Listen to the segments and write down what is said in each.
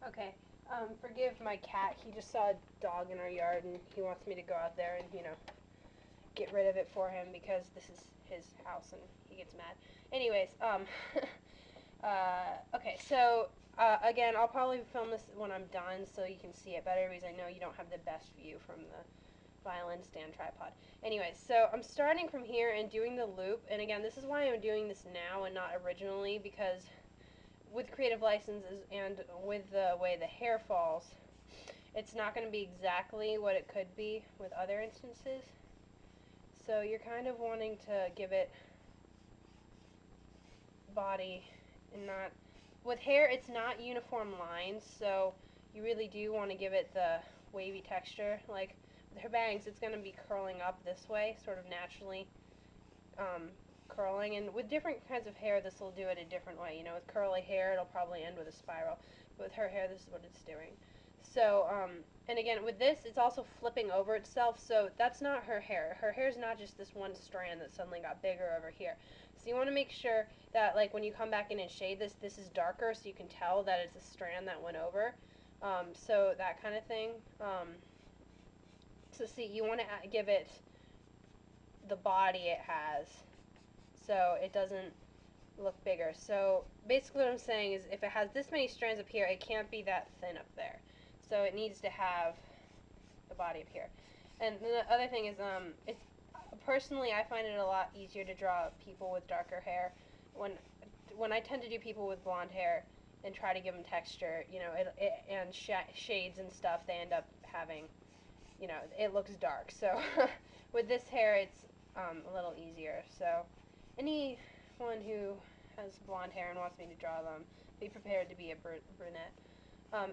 Okay. Forgive my cat. He just saw a dog in our yard and he wants me to go out there and, get rid of it for him because this is his house and he gets mad. Anyways, okay, so again, I'll probably film this when I'm done so you can see it better because I know you don't have the best view from the violin stand tripod. Anyways, so I'm starting from here and doing the loop, and again, this is why I'm doing this now and not originally, because with creative licenses and with the way the hair falls, it's not going to be exactly what it could be with other instances. So you're kind of wanting to give it body and not with hair it's not uniform lines, so you really do want to give it the wavy texture. Like with her bangs, it's going to be curling up this way, sort of naturally um, curling, and with different kinds of hair this will do it a different way. With curly hair it'll probably end with a spiral, but with her hair this is what it's doing. So and again with this it's also flipping over itself, so that's not her hair. Her hair is not just this one strand that suddenly got bigger over here. So you want to make sure that, like, when you come back in and shade this is darker, so you can tell that it's a strand that went over. So that kind of thing. So see, you want to give it the body it has, so it doesn't look bigger. So basically what I'm saying is if it has this many strands up here, it can't be that thin up there. So it needs to have the body up here. And the other thing is, it's personally I find it a lot easier to draw people with darker hair. When I tend to do people with blonde hair and try to give them texture, and shades and stuff, they end up having, it looks dark. So with this hair, it's a little easier. So anyone who has blonde hair and wants me to draw them, be prepared to be a brunette.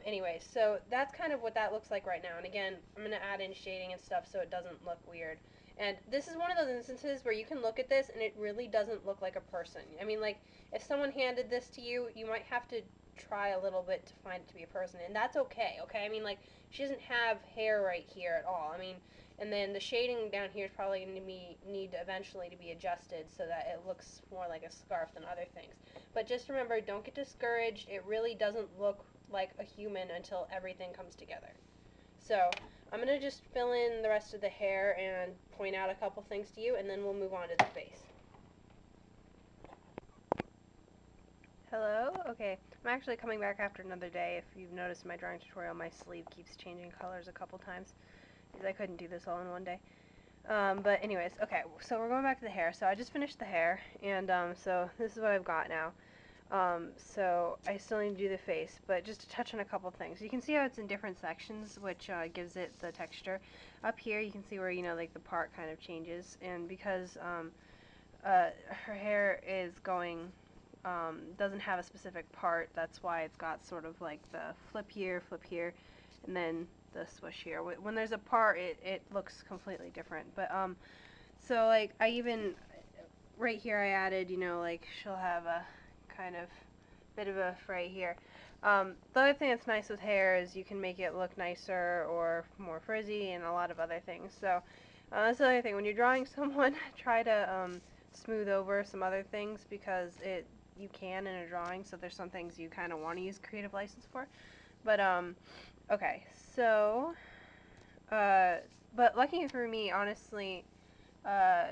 Anyway, so that's kind of what that looks like right now. And again, I'm going to add in shading and stuff so it doesn't look weird. And this is one of those instances where you can look at this and it really doesn't look like a person. I mean, like, if someone handed this to you, you might have to try a little bit to find it to be a person. And that's okay, okay? I mean, like, she doesn't have hair right here at all. I mean, and then the shading down here is probably going to need eventually to be adjusted so that it looks more like a scarf than other things. But just remember, don't get discouraged. It really doesn't look like a human until everything comes together. So I'm going to just fill in the rest of the hair and point out a couple things to you, and then we'll move on to the face. Hello? Okay, I'm actually coming back after another day. If you've noticed in my drawing tutorial, my sleeve keeps changing colors a couple times because I couldn't do this all in one day. But anyways, okay, so we're going back to the hair. So I just finished the hair, and so this is what I've got now. So I still need to do the face, but just to touch on a couple things. You can see how it's in different sections, which gives it the texture. Up here you can see where, like the part kind of changes, and because her hair is going, doesn't have a specific part, that's why it's got sort of like the flip here, and then the swish here. When there's a part, it looks completely different. But so like I even, right here I added, like she'll have a kind of bit of a fray here. The other thing that's nice with hair is you can make it look nicer or more frizzy and a lot of other things. So that's the other thing. When you're drawing someone, try to smooth over some other things because you can in a drawing. So there's some things you kind of want to use creative license for. But okay, so but lucky for me, honestly, uh,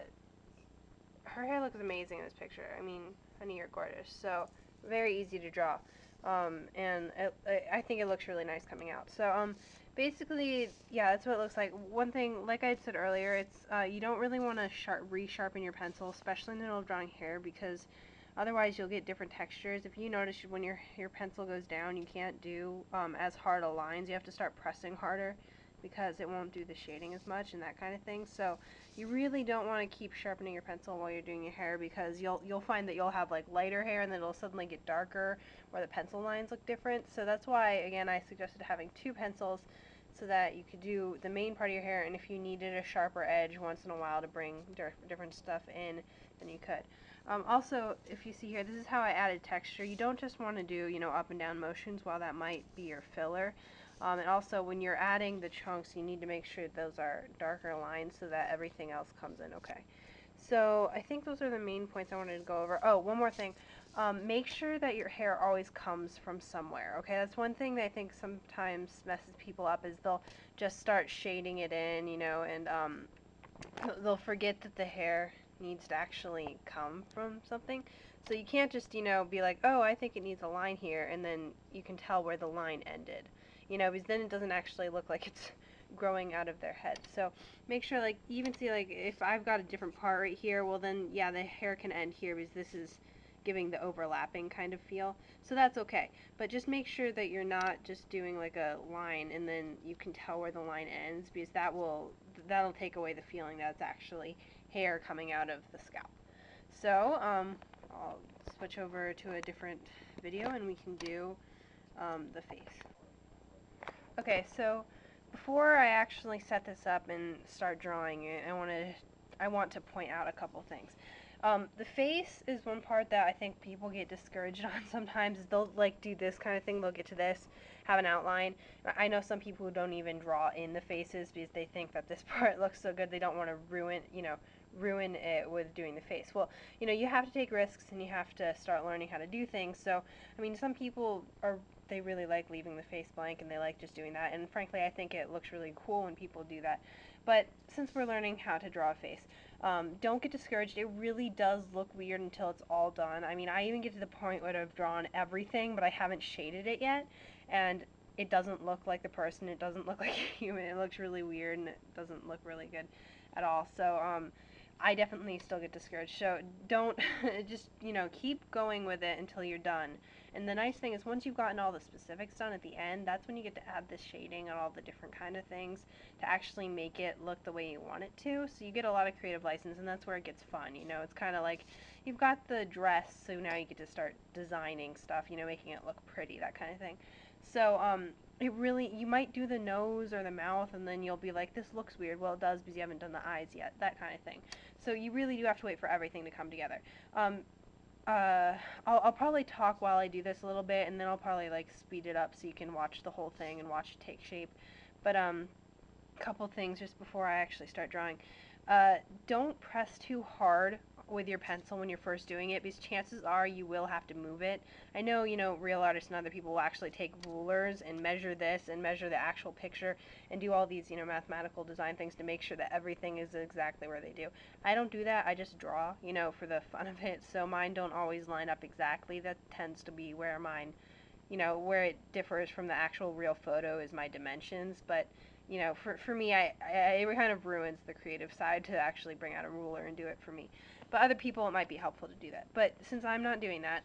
her hair looks amazing in this picture. I mean, honey, you're gorgeous. So very easy to draw, and I think it looks really nice coming out. So basically, yeah, that's what it looks like. One thing, like I said earlier, it's you don't really want to resharpen your pencil, especially in the middle of drawing hair, because otherwise you'll get different textures. If you notice when your pencil goes down, you can't do as hard of lines. You have to start pressing harder because it won't do the shading as much and that kind of thing. So you really don't want to keep sharpening your pencil while you're doing your hair because you'll find that you'll have like lighter hair and then it'll suddenly get darker or the pencil lines look different. So that's why, again, I suggested having two pencils so that you could do the main part of your hair, and if you needed a sharper edge once in a while to bring different stuff in, then you could. Also, if you see here, this is how I added texture. You don't just want to do, up and down motions while that might be your filler. And also, when you're adding the chunks, you need to make sure those are darker lines so that everything else comes in okay. So I think those are the main points I wanted to go over. Oh, one more thing. make sure that your hair always comes from somewhere, okay? That's one thing that I think sometimes messes people up is they'll just start shading it in, you know, and they'll forget that the hair needs to actually come from something. So you can't just, you know, be like, oh, I think it needs a line here, and then you can tell where the line ended, you know, because then it doesn't actually look like it's growing out of their head. So make sure, like, you even see, like, if I've got a different part right here, well then, yeah, the hair can end here because this is giving the overlapping kind of feel. So that's okay. But just make sure that you're not just doing like a line and then you can tell where the line ends, because that'll take away the feeling that it's actually hair coming out of the scalp. So I'll switch over to a different video and we can do the face. Okay, so before I actually set this up and start drawing it, I want to point out a couple things. The face is one part that I think people get discouraged on sometimes. They'll like do this kind of thing. They'll get to this, have an outline. I know some people who don't even draw in the faces because they think that this part looks so good they don't want to ruin it with doing the face. Well, you know, you have to take risks and you have to start learning how to do things. So, I mean, some people they really like leaving the face blank and they like just doing that. And frankly, I think it looks really cool when people do that. But since we're learning how to draw a face, don't get discouraged. It really does look weird until it's all done. I mean, I even get to the point where I've drawn everything, but I haven't shaded it yet, and it doesn't look like the person. It doesn't look like a human. It looks really weird, and it doesn't look really good at all. So, I definitely still get discouraged. So don't just, you know, keep going with it until you're done. And the nice thing is once you've gotten all the specifics done at the end, that's when you get to add the shading and all the different kind of things to actually make it look the way you want it to. So you get a lot of creative license, and that's where it gets fun. You know, it's kind of like you've got the dress, so now you get to start designing stuff, you know, making it look pretty, that kind of thing. So, you might do the nose or the mouth, and then you'll be like, this looks weird. Well, it does because you haven't done the eyes yet, that kind of thing. So you really do have to wait for everything to come together. Um, I'll probably talk while I do this a little bit, and then I'll probably like speed it up so you can watch the whole thing and watch it take shape. But couple things just before I actually start drawing. Don't press too hard with your pencil when you're first doing it, because chances are you will have to move it. I know, you know, real artists and other people will actually take rulers and measure this and measure the actual picture and do all these, you know, mathematical design things to make sure that everything is exactly where they do. I don't do that. I just draw, you know, for the fun of it. So mine don't always line up exactly. That tends to be where mine, you know, where it differs from the actual real photo is my dimensions. But you know, for me, it kind of ruins the creative side to actually bring out a ruler and do it for me. But other people, it might be helpful to do that. But since I'm not doing that,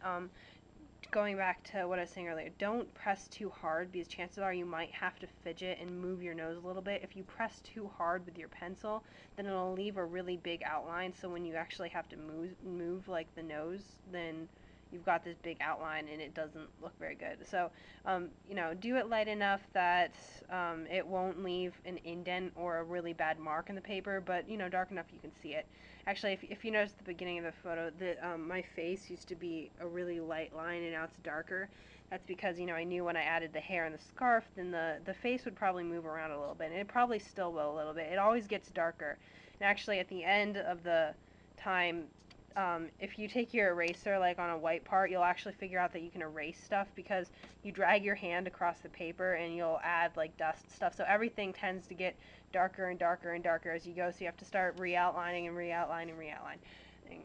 going back to what I was saying earlier, don't press too hard because chances are you might have to fidget and move your nose a little bit. If you press too hard with your pencil, then it'll leave a really big outline. So when you actually have to move like the nose, then you've got this big outline and it doesn't look very good. So, you know, do it light enough that it won't leave an indent or a really bad mark in the paper, but, you know, dark enough you can see it. Actually, if you notice at the beginning of the photo, my face used to be a really light line and now it's darker. That's because, you know, I knew when I added the hair and the scarf, then the face would probably move around a little bit, and it probably still will a little bit. It always gets darker. And actually, at the end of the time, if you take your eraser like on a white part, you'll actually figure out that you can erase stuff because you drag your hand across the paper and you'll add like dust stuff. So everything tends to get darker and darker and darker as you go. So you have to start re-outlining and re-outlining and re-outlining.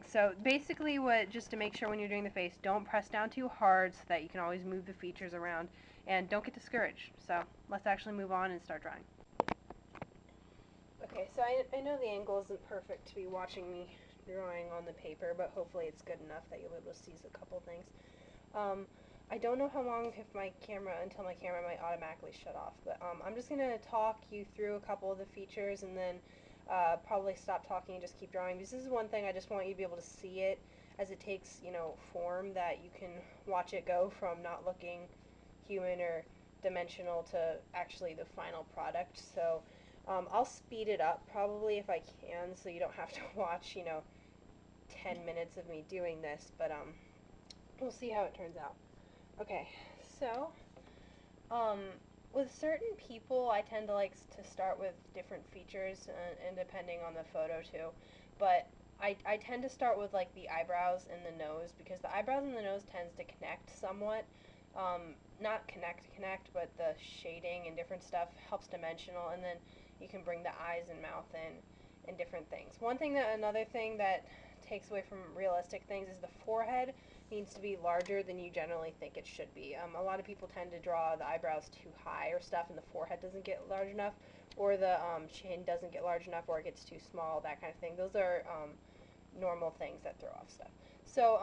So basically just to make sure when you're doing the face, don't press down too hard so that you can always move the features around, and don't get discouraged. So let's actually move on and start drawing. Okay, so I know the angle isn't perfect to be watching me drawing on the paper, but hopefully it's good enough that you'll be able to see a couple things. I don't know how long until my camera might automatically shut off, but I'm just going to talk you through a couple of the features and then probably stop talking and just keep drawing, because this is one thing I just want you to be able to see it as it takes, you know, form, that you can watch it go from not looking human or dimensional to actually the final product. So I'll speed it up probably if I can, so you don't have to watch, you know, 10 minutes of me doing this, but we'll see how it turns out. Okay, so with certain people, I tend to like to start with different features, and depending on the photo too. But I tend to start with like the eyebrows and the nose because the eyebrows and the nose tends to connect somewhat. Not connect, but the shading and different stuff helps dimensional, and then you can bring the eyes and mouth in and different things. Another thing that takes away from realistic things is the forehead needs to be larger than you generally think it should be. A lot of people tend to draw the eyebrows too high or stuff, and the forehead doesn't get large enough, or the chin doesn't get large enough, or it gets too small, that kind of thing. Those are normal things that throw off stuff. So,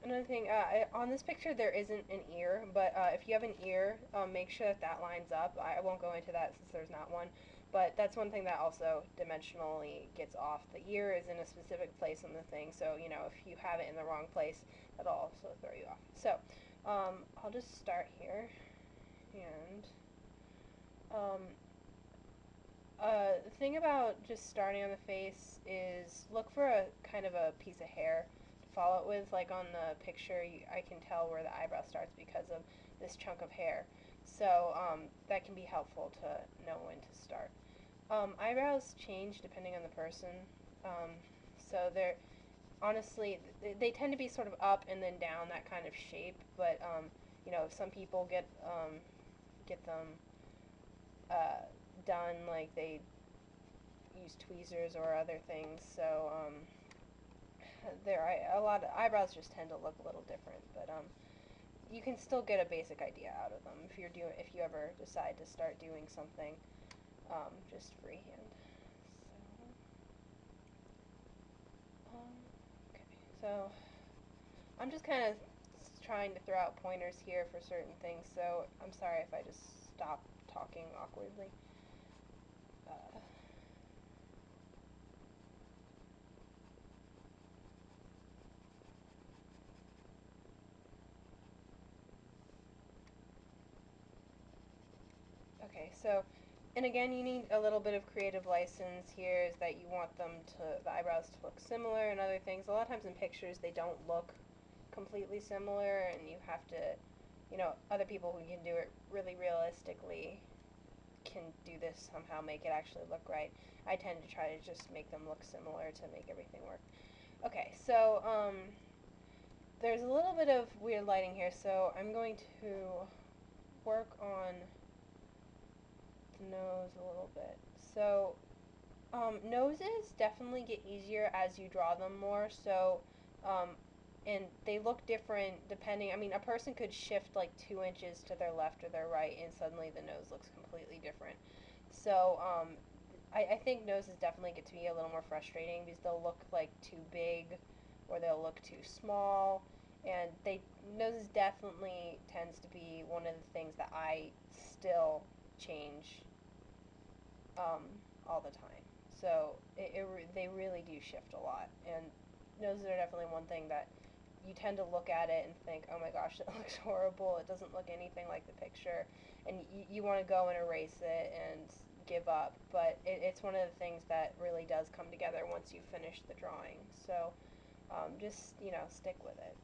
another thing, on this picture there isn't an ear, but if you have an ear, make sure that that lines up. I won't go into that since there's not one, but that's one thing that also dimensionally gets off. The ear is in a specific place on the thing, so, you know, if you have it in the wrong place, that'll also throw you off. So, I'll just start here, and, the thing about just starting on the face is look for a kind of a piece of hair to follow it with. Like on the picture, I can tell where the eyebrow starts because of this chunk of hair. So that can be helpful to know when to start. Eyebrows change depending on the person. Um, so they're honestly they tend to be sort of up and then down, that kind of shape. But you know, some people get them uh, done like they use tweezers or other things. So a lot of eyebrows just tend to look a little different, but you can still get a basic idea out of them if you ever decide to start doing something just freehand. Okay, so I'm just kind of trying to throw out pointers here for certain things. So I'm sorry if I just stop talking awkwardly. Uh, Okay, so, and again, you need a little bit of creative license here, is that you want the eyebrows to look similar and other things. A lot of times in pictures, they don't look completely similar, and you have to, you know, other people who can do it really realistically can do this somehow, make it actually look right. I tend to try to just make them look similar to make everything work. Okay, so, there's a little bit of weird lighting here, so I'm going to work on the nose a little bit. So, noses definitely get easier as you draw them more. So, um, and they look different depending. I mean, a person could shift like 2 inches to their left or their right, and suddenly the nose looks completely different. So, I think noses definitely get to be a little more frustrating because they'll look like too big, or they'll look too small, and noses definitely tends to be one of the things that I still change um, all the time. So they really do shift a lot, and noses are definitely one thing that you tend to look at it and think, oh my gosh, that looks horrible. It doesn't look anything like the picture, and you want to go and erase it and give up. But it's one of the things that really does come together once you finish the drawing. So just stick with it.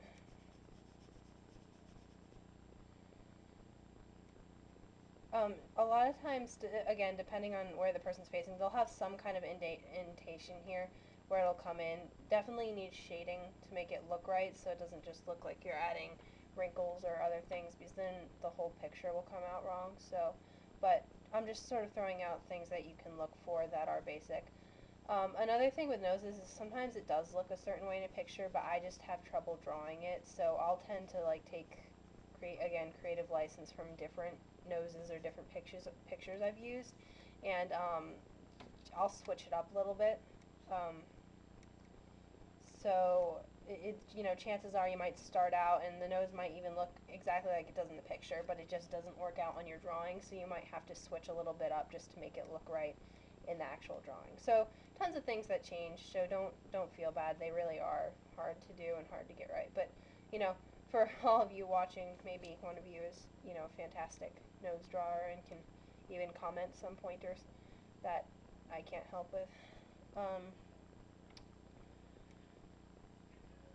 A lot of times, again, depending on where the person's facing, they'll have some kind of indentation here where it'll come in. Definitely need shading to make it look right, so it doesn't just look like you're adding wrinkles or other things, because then the whole picture will come out wrong. So, but I'm just sort of throwing out things that you can look for that are basic. Another thing with noses is sometimes it does look a certain way in a picture, but I just have trouble drawing it, so I'll tend to like creative license from different noses or different pictures I've used, and I'll switch it up a little bit. Um, so chances are you might start out and the nose might even look exactly like it does in the picture, but it just doesn't work out on your drawing, so you might have to switch a little bit up just to make it look right in the actual drawing. So tons of things that change, so don't feel bad. They really are hard to do and hard to get right. But for all of you watching, maybe one of you is a fantastic nose drawer and can even comment some pointers that I can't help with.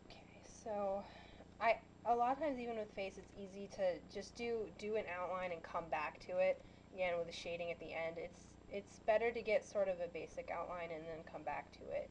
Okay, so a lot of times even with face, it's easy to just do an outline and come back to it again with the shading at the end. It's better to get sort of a basic outline and then come back to it